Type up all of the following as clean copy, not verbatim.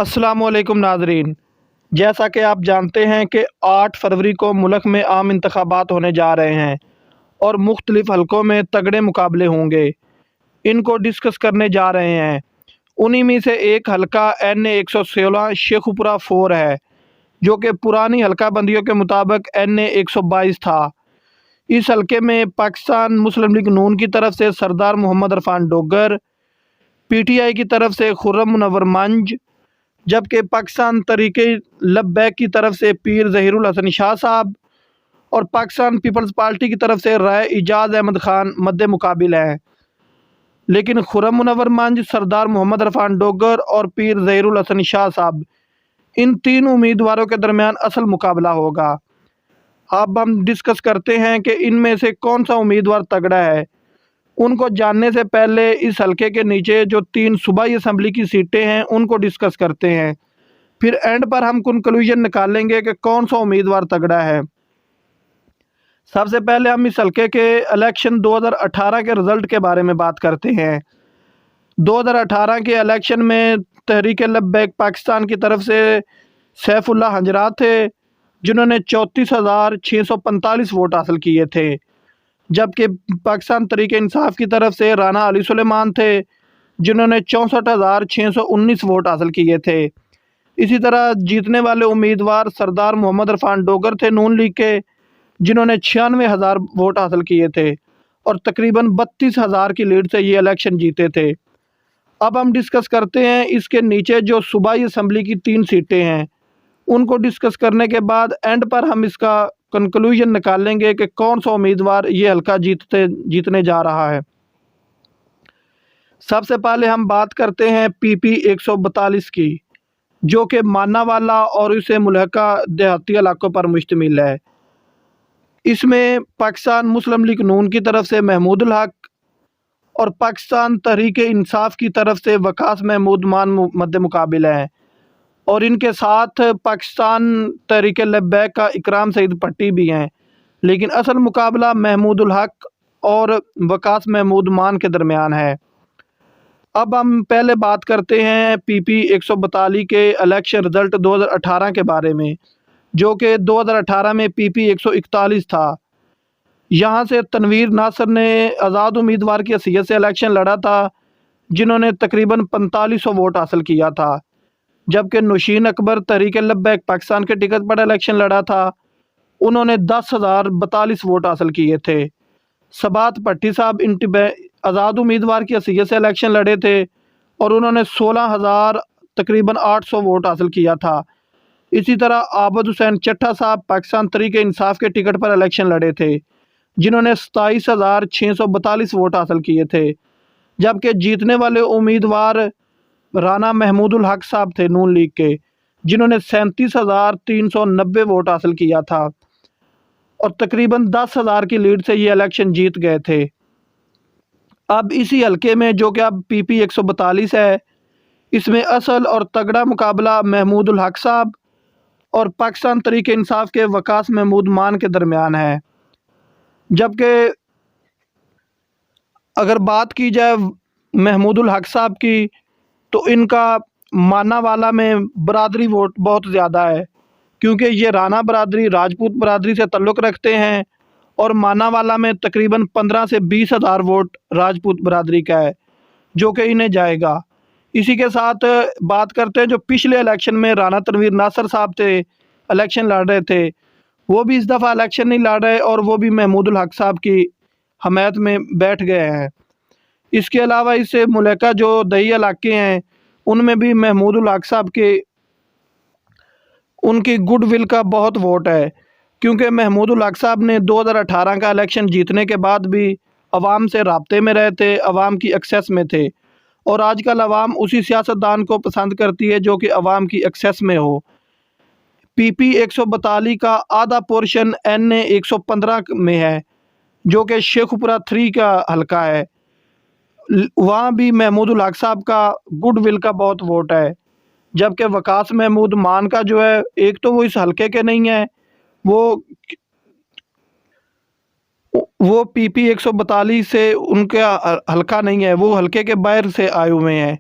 अस्सलामुअलैकुम नाज़रीन। जैसा कि आप जानते हैं कि 8 फरवरी को मुल्क में आम इंतखाबात होने जा रहे हैं और मुख्तलिफ़ हलकों में तगड़े मुकाबले होंगे। इनको डिस्कस करने जा रहे हैं। उन्हीं में से एक हलका NA 116 शेखुपुरा 4 है, जो कि पुरानी हलका बंदियों के मुताबिक NA 122 था। इस हलके में पाकिस्तान मुस्लिम लीग नून की तरफ से सरदार मोहम्मद इरफान डोगर, PTI की तरफ से खुर्रम मुनव्वर मंज, जबकि पाकिस्तान तहरीक लब्बैक की तरफ से पीर ज़हीरुल हसन शाह साहब और पाकिस्तान पीपल्स पार्टी की तरफ से राय इजाज़ अहमद खान मद्दे मुकाबिल हैं। लेकिन खुर्रम मुनव्वर मंज, सरदार मोहम्मद इरफान डोगर और पीर ज़हीरुल हसन शाह साहब, इन तीन उम्मीदवारों के दरमियान असल मुकाबला होगा। अब हम डिस्कस करते हैं कि इनमें से कौन सा उम्मीदवार तगड़ा है। उनको जानने से पहले इस हलके के नीचे जो 3 सूबाई असम्बली की सीटें हैं उनको डिस्कस करते हैं। फिर एंड पर हम कंक्लूजन निकालेंगे कि कौन सा उम्मीदवार तगड़ा है। सबसे पहले हम इस हलके के इलेक्शन 2018 के रिज़ल्ट के बारे में बात करते हैं। 2018 के इलेक्शन में तहरीक लब्बैक पाकिस्तान की तरफ से सैफुल्लाह हंजरात थे, जिन्होंने 34,645 वोट हासिल किए थे, जबकि पाकिस्तान तहरीक इंसाफ की तरफ से राना अली सुलेमान थे, जिन्होंने 64,619 वोट हासिल किए थे। इसी तरह जीतने वाले उम्मीदवार सरदार मोहम्मद इरफान डोगर थे नून लीग के, जिन्होंने 96,000 वोट हासिल किए थे और तकरीबन 32,000 की लीड से ये इलेक्शन जीते थे। अब हम डिस्कस करते हैं इसके नीचे जो सूबाई असम्बली की 3 सीटें हैं, उनको डिस्कस करने के बाद एंड पर हम इसका कंक्लूजन निकालेंगे कि कौन सा उम्मीदवार ये हल्का जीतने जा रहा है। सबसे पहले हम बात करते हैं PP 142 की, जो कि मानावाला और इसे मुल्हका देहाती इलाकों पर मुश्तमिल है। इसमें पाकिस्तान मुस्लिम लीग नून की तरफ से महमूदुल हक और पाकिस्तान तहरीक इंसाफ की तरफ से वकास महमूद मान मद्दे मुकाबिल हैं, और इनके साथ पाकिस्तान तहरीक लब्बैक का इकराम सईद पट्टी भी हैं। लेकिन असल मुकाबला महमूदुल हक और वकास महमूद मान के दरमियान है। अब हम पहले बात करते हैं PP 142 के इलेक्शन रिज़ल्ट 2018 के बारे में, जो कि 2018 में PP 141 था। यहाँ से तनवीर नासर ने आज़ाद उम्मीदवार की हैसियत से इलेक्शन लड़ा था, जिन्होंने तकरीबन 4500 वोट हासिल किया था, जबकि नौशीन अकबर तहरीक लब्बैक पाकिस्तान के टिकट पर इलेक्शन लड़ा था। उन्होंने 10,042 वोट हासिल किए थे। सबात भट्टी साहब आज़ाद उम्मीदवार की हैसियत से इलेक्शन लड़े थे और उन्होंने 16,000 तकरीबन 800 वोट हासिल किया था। इसी तरह आबद हुसैन चट्टा साहब पाकिस्तान तहरीक इंसाफ के टिकट पर इलेक्शन लड़े थे, जिन्होंने 27,642 वोट हासिल किए थे, जबकि जीतने वाले उम्मीदवार राना महमूदुल हक साहब थे नून लीग के, जिन्होंने 37,390 वोट हासिल किया था और तकरीबन 10,000 की लीड से ये इलेक्शन जीत गए थे। अब इसी हलके में जो कि अब PP 142 है, इसमें असल और तगड़ा मुकाबला महमूदुल हक साहब और पाकिस्तान तहरीक इंसाफ के वकास महमूद मान के दरमियान है। जबकि अगर बात की जाए महमूदुल हक साहब की, तो इनका मानावाला में बरादरी वोट बहुत ज़्यादा है, क्योंकि ये राना बरादरी राजपूत बरादरी से ताल्लुक़ रखते हैं और मानावाला में तकरीबन 15 से 20,000 वोट राजपूत बरादरी का है, जो कि इन्हें जाएगा। इसी के साथ बात करते हैं जो पिछले इलेक्शन में राना तनवीर नासर साहब थे, इलेक्शन लड़ रहे थे, वो भी इस दफ़ा इलेक्शन नहीं लड़ रहे और वो भी महमूदुल हक साहब की हमायत में बैठ गए हैं। इसके अलावा इससे मुल्हका जो दही इलाके हैं, उनमें भी महमूदुल हक साहब के उनकी गुडविल का बहुत वोट है, क्योंकि महमूदुल हक साहब ने 2018 का इलेक्शन जीतने के बाद भी अवाम से राब्ते में रहे थे, अवाम की एक्सेस में थे, और आजकल अवाम उसी सियासतदान को पसंद करती है जो कि अवाम की एक्सेस में हो। PP 142 का आधा पोर्शन NA 115 में है, जो कि शेखुपुरा 3 का हलका है। वहाँ भी महमूदुल हक साहब का गुडविल का बहुत वोट है, जबकि वकास महमूद मान का जो है, एक तो वो इस हलके के नहीं है, वो PP 142 से उनका हलका नहीं है, वो हलके के बाहर से आए हुए हैं,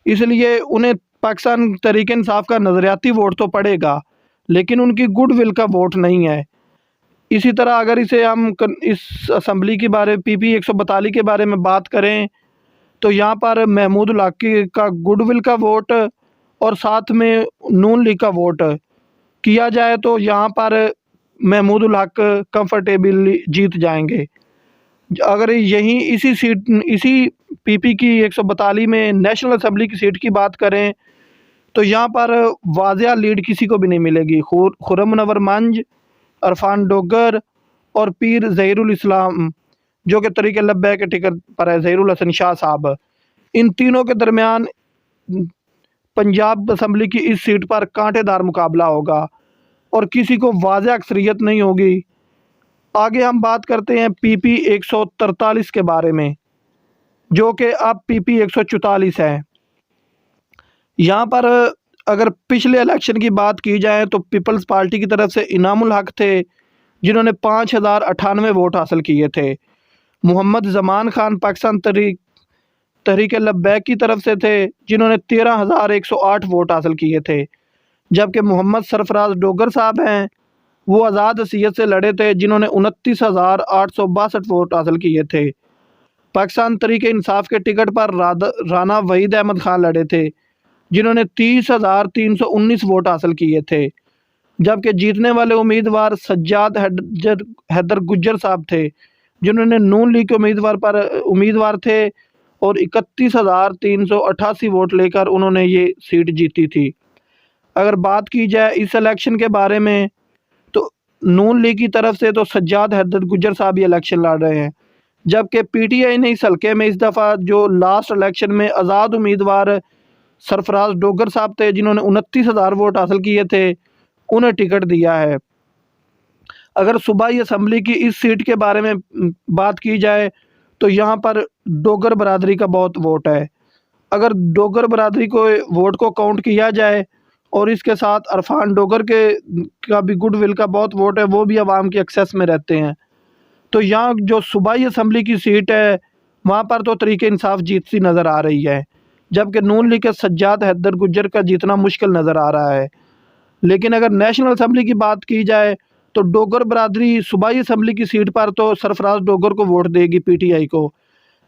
इसलिए उन्हें पाकिस्तान तहरीक इंसाफ का नज़रियाती वोट तो पड़ेगा, लेकिन उनकी गुडविल का वोट नहीं है। इसी तरह अगर इसे हम इस असम्बली के बारे PP 142 के बारे में बात करें तो यहाँ पर महमूद उल हक का गुडविल का वोट और साथ में नून लीग का वोट किया जाए तो यहाँ पर महमूद उल हक कंफर्टेबली जीत जाएंगे। अगर यहीं इसी PP की 142 में नेशनल असम्बली की सीट की बात करें तो यहाँ पर वाज़िया लीड किसी को भी नहीं मिलेगी। खुर्रम मुनव्वर मंज, इरफान डोगर और पीर ज़हीरुल इस्लाम जो कि तरीक़े लब्बैक के टिकट पर है, ज़हीरुल हसन शाह साहब, इन तीनों के दरमियान पंजाब असम्बली की इस सीट पर कांटेदार मुकाबला होगा और किसी को वाज़िया अक्सरियत नहीं होगी। आगे हम बात करते हैं PP 143 के बारे में, जो कि अब PP 144 है। यहाँ पर अगर पिछले इलेक्शन की बात की जाए तो पीपल्स पार्टी की तरफ से इनामुल हक थे जिन्होंने 5098 वोट हासिल किए थे। मोहम्मद ज़मान खान पाकिस्तान तहरीक लब्बैक की तरफ से थे जिन्होंने 13108 वोट हासिल किए थे, जबकि मोहम्मद सरफराज डोगर साहब हैं वो आज़ाद हसीयत से लड़े थे जिन्होंने 29,862 वोट हासिल किए थे। पाकिस्तान तहरीक इंसाफ के टिकट पर राना वहीद अहमद खान लड़े थे जिन्होंने 30,319 वोट हासिल किए थे, जबकि जीतने वाले उम्मीदवार सज्जाद हैदर गुज्जर साहब थे जिन्होंने नून लीग के उम्मीदवार थे और 31,388 वोट लेकर उन्होंने ये सीट जीती थी। अगर बात की जाए इस इलेक्शन के बारे में तो नून लीग की तरफ से तो सज्जाद हैदर गुज्जर साहब ये इलेक्शन लड़ रहे हैं, जबकि PTI ने इस हल्के में इस दफ़ा जो लास्ट इलेक्शन में आज़ाद उम्मीदवार सरफराज डोगर साहब थे जिन्होंने 29,000 वोट हासिल किए थे, उन्हें टिकट दिया है। अगर सूबाई असम्बली की इस सीट के बारे में बात की जाए तो यहाँ पर डोगर बरादरी का बहुत वोट है। अगर डोगर बरादरी को वोट को काउंट किया जाए और इसके साथ इरफान डोगर का भी गुडविल का बहुत वोट है, वो भी आवाम की एक्सेस में रहते हैं, तो यहाँ जो सूबाई असम्बली की सीट है वहाँ पर तो तहरीक इंसाफ जीतती नज़र आ रही है, जबकि नून लीग के सज्जाद हैदर गुज्जर का जीतना मुश्किल नज़र आ रहा है। लेकिन अगर नेशनल असम्बली की बात की जाए तो डोगर बरादरी सूबाई असम्बली की सीट पर तो सरफराज डोगर को वोट देगी PTI को,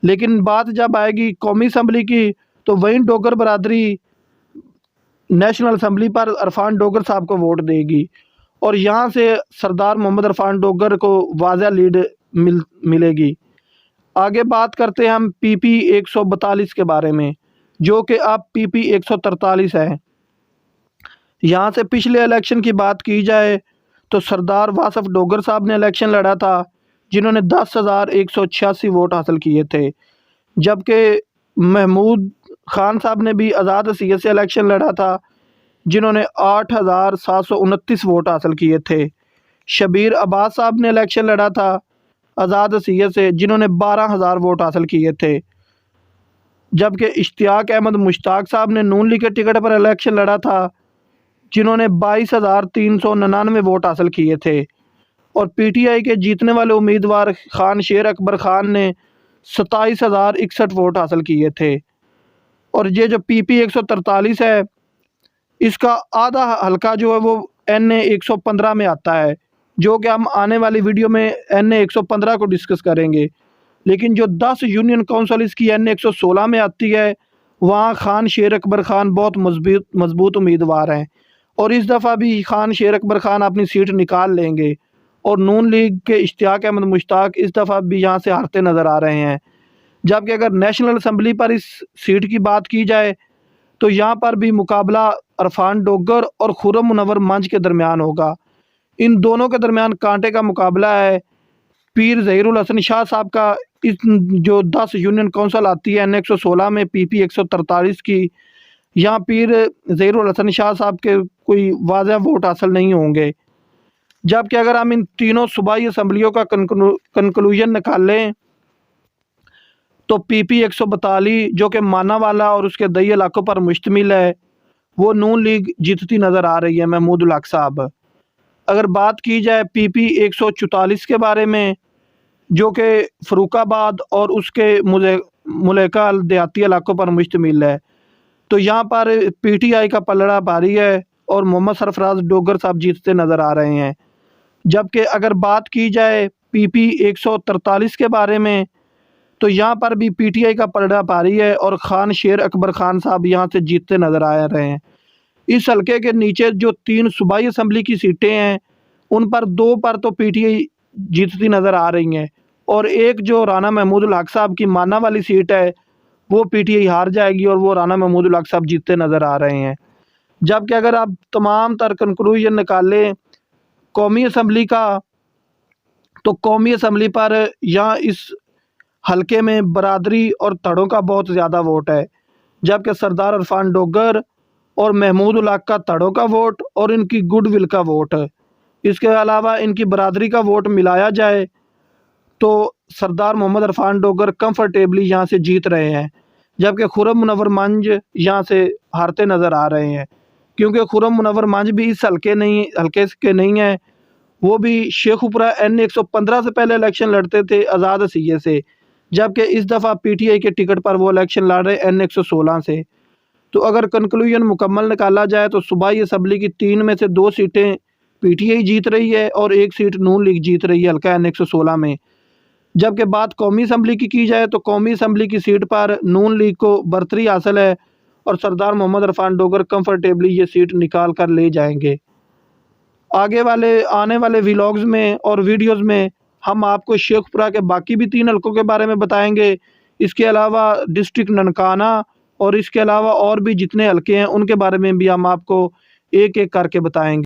लेकिन बात जब आएगी कौमी असम्बली की तो वहीं डोगर बरादरी नेशनल असम्बली पर इरफान डोगर साहब को वोट देगी और यहाँ से सरदार मोहम्मद इरफान डोगर को वाज़िया लीड मिलेगी। आगे बात करते हैं हम PP 142 के बारे में, जो कि अब PP 143 है। यहाँ से पिछले इलेक्शन की बात की जाए तो सरदार वासफ डोगर साहब ने इलेक्शन लड़ा था जिन्होंने 10,186 वोट हासिल किए थे, जबकि महमूद खान साहब ने भी आज़ाद हसीयत से इलेक्शन लड़ा था जिन्होंने 8,729 वोट हासिल किए थे। शबीर अब्बास साहब ने इलेक्शन लड़ा था आज़ाद हसीयत से जिन्होंने 12,000 वोट हासिल किए थे, जबकि इश्तियाक अहमद मुश्ताक साहब ने नून लीग के टिकट पर इलेक्शन लड़ा था जिन्होंने 22,399 वोट हासिल किए थे और PTI के जीतने वाले उम्मीदवार खान शेर अकबर खान ने 27,061 वोट हासिल किए थे। और ये जो PP 143 है इसका आधा हल्का जो है वो NA 115 में आता है, जो कि हम आने वाली वीडियो में NA 115 को डिस्कस करेंगे। लेकिन जो 10 यूनियन काउंसिल इसकी NA 116 में आती है वहाँ खान शेर अकबर खान बहुत मजबूत उम्मीदवार हैं और इस दफ़ा भी खान शेर अकबर खान अपनी सीट निकाल लेंगे और नून लीग के इश्तियाक अहमद मुश्ताक इस दफ़ा भी यहाँ से हारते नज़र आ रहे हैं। जबकि अगर नेशनल असम्बली पर इस सीट की बात की जाए तो यहाँ पर भी मुकाबला इरफान डोगर और खुर्रम मुनव्वर मंज के दरमियान होगा। इन दोनों के दरमियान कांटे का मुकाबला है। पीर ज़हीरुल हसन शाह साहब का इस जो 10 यूनियन काउंसिल आती है NA 116 में PP 143 की, यहाँ पीर ज़हीरुल हसन शाह साहब के कोई वाज़िया वोट हासिल नहीं होंगे। जबकि अगर हम इन तीनों सूबाई असम्बलियों का कंक्लूजन निकालें तो PP 142 जो कि मानावाला और उसके दई इलाकों पर मुश्तमिल है वो नून लीग जीतती नज़र आ रही है, महमूद उल हक साहब। अगर बात की जाए PP 144 के बारे में जो कि फ़रूखाबाद और उसके मुल्का देहाती इलाकों पर मुश्तमिल है, तो यहाँ पर पीटीआई का पलड़ा भारी है और मोहम्मद सरफराज डोगर साहब जीतते नज़र आ रहे हैं। जबकि अगर बात की जाए पीपी 143 के बारे में, तो यहाँ पर भी पीटीआई का पलड़ा भारी है और खान शेर अकबर खान साहब यहाँ से जीतते नज़र आ रहे हैं। इस हलके के नीचे जो 3 सूबाई असम्बली की सीटें हैं, उन पर 2 पर तो पीटीआई जीतती नज़र आ रही हैं और एक जो राना महमूदुल हक साहब की माना वाली सीट है, वो पीटीआई हार जाएगी और वो राना महमूदुल हक साहब जीतते नज़र आ रहे हैं। जबकि अगर आप तमाम तर कंक्लूजन निकालें कौमी असम्बली का, तो कौमी असम्बली पर यहाँ इस हलके में बरादरी और धड़ों का बहुत ज़्यादा वोट है। जबकि सरदार इरफान डोगर और महमूद उल हक का धड़ों का वोट और इनकी गुडविल का वोट है। इसके अलावा इनकी बरादरी का वोट मिलाया जाए तो सरदार मोहम्मद इरफान डोगर कंफर्टेबली यहाँ से जीत रहे हैं। जबकि खुर्रम मुनव्वर मंज यहाँ से हारते नज़र आ रहे हैं, क्योंकि खुर्रम मुनव्वर मंज भी इस हलके के नहीं हैं। वो भी शेखुपुरा N115 से पहले इलेक्शन लड़ते थे आज़ाद सीए से, जबकि इस दफ़ा पीटीआई के टिकट पर वो इलेक्शन लड़ रहे N116 से। तो अगर कंक्लूजन मुकम्मल निकाला जाए तो सूबाई असम्बली की 3 में से 2 सीटें पीटीआई जीत रही है और 1 सीट नून लीग जीत रही है हल्का N116 में। जबकि बात कौमी असम्बली की जाए तो कौमी असम्बली की सीट पर नून लीग को बरतरी हासिल है और सरदार मोहम्मद इरफान डोगर कंफर्टेबली ये सीट निकाल कर ले जाएंगे। आने वाले व्लॉग्स में और वीडियोस में हम आपको शेखपुरा के बाकी भी 3 हलकों के बारे में बताएंगे। इसके अलावा डिस्ट्रिक्ट ननकाना और इसके अलावा और भी जितने हलके हैं उनके बारे में भी हम आपको एक-एक करके बताएंगे।